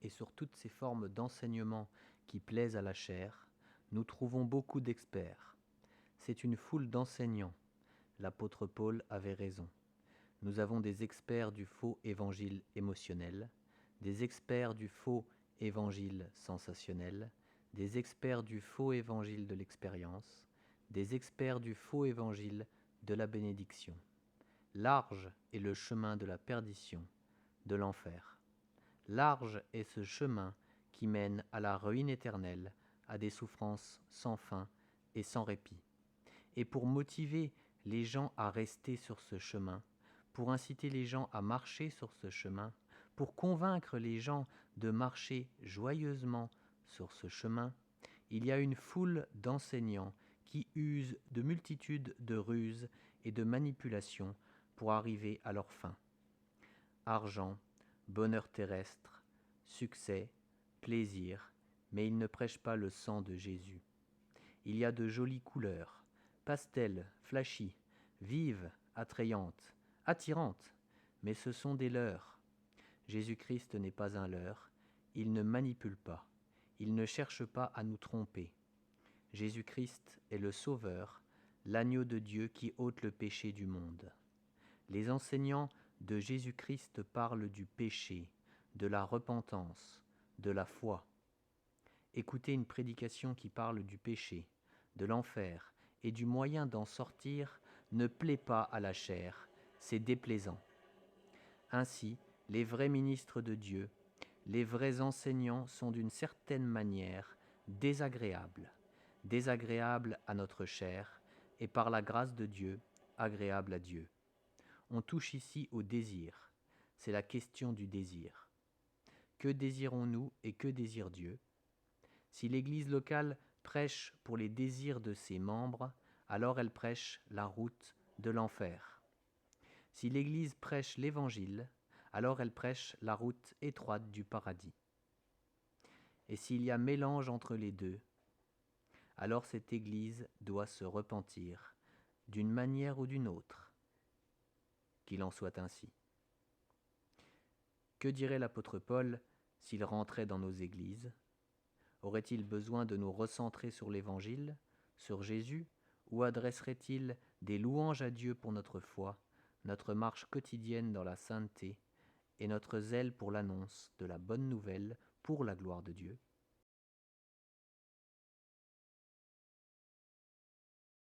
et sur toutes ces formes d'enseignement qui plaisent à la chair, nous trouvons beaucoup d'experts. C'est une foule d'enseignants. L'apôtre Paul avait raison. Nous avons des experts du faux évangile émotionnel, des experts du faux évangile sensationnel, des experts du faux évangile de l'expérience, des experts du faux évangile de la bénédiction. Large est le chemin de la perdition, de l'enfer. Large est ce chemin qui mène à la ruine éternelle, à des souffrances sans fin et sans répit. Et pour motiver les gens à rester sur ce chemin, pour inciter les gens à marcher sur ce chemin, pour convaincre les gens de marcher joyeusement sur ce chemin, il y a une foule d'enseignants qui usent de multitudes de ruses et de manipulations pour arriver à leur fin. Argent, bonheur terrestre, succès, plaisir, mais ils ne prêchent pas le sang de Jésus. Il y a de jolies couleurs, pastel, flashy, vives, attrayantes, attirantes, mais ce sont des leurres. Jésus-Christ n'est pas un leurre, il ne manipule pas, il ne cherche pas à nous tromper. Jésus-Christ est le Sauveur, l'agneau de Dieu qui ôte le péché du monde. Les enseignants de Jésus-Christ parlent du péché, de la repentance, de la foi. Écouter une prédication qui parle du péché, de l'enfer et du moyen d'en sortir ne plaît pas à la chair, c'est déplaisant. Ainsi, les vrais ministres de Dieu, les vrais enseignants sont d'une certaine manière désagréables à notre chair et par la grâce de Dieu, agréables à Dieu. On touche ici au désir, c'est la question du désir. Que désirons-nous et que désire Dieu ? Si l'Église locale prêche pour les désirs de ses membres, alors elle prêche la route de l'enfer. Si l'Église prêche l'Évangile, alors elle prêche la route étroite du paradis. Et s'il y a mélange entre les deux, alors cette Église doit se repentir, d'une manière ou d'une autre, qu'il en soit ainsi. Que dirait l'apôtre Paul s'il rentrait dans nos églises ? Aurait-il besoin de nous recentrer sur l'Évangile, sur Jésus, ou adresserait-il des louanges à Dieu pour notre foi, notre marche quotidienne dans la sainteté et notre zèle pour l'annonce de la bonne nouvelle pour la gloire de Dieu ?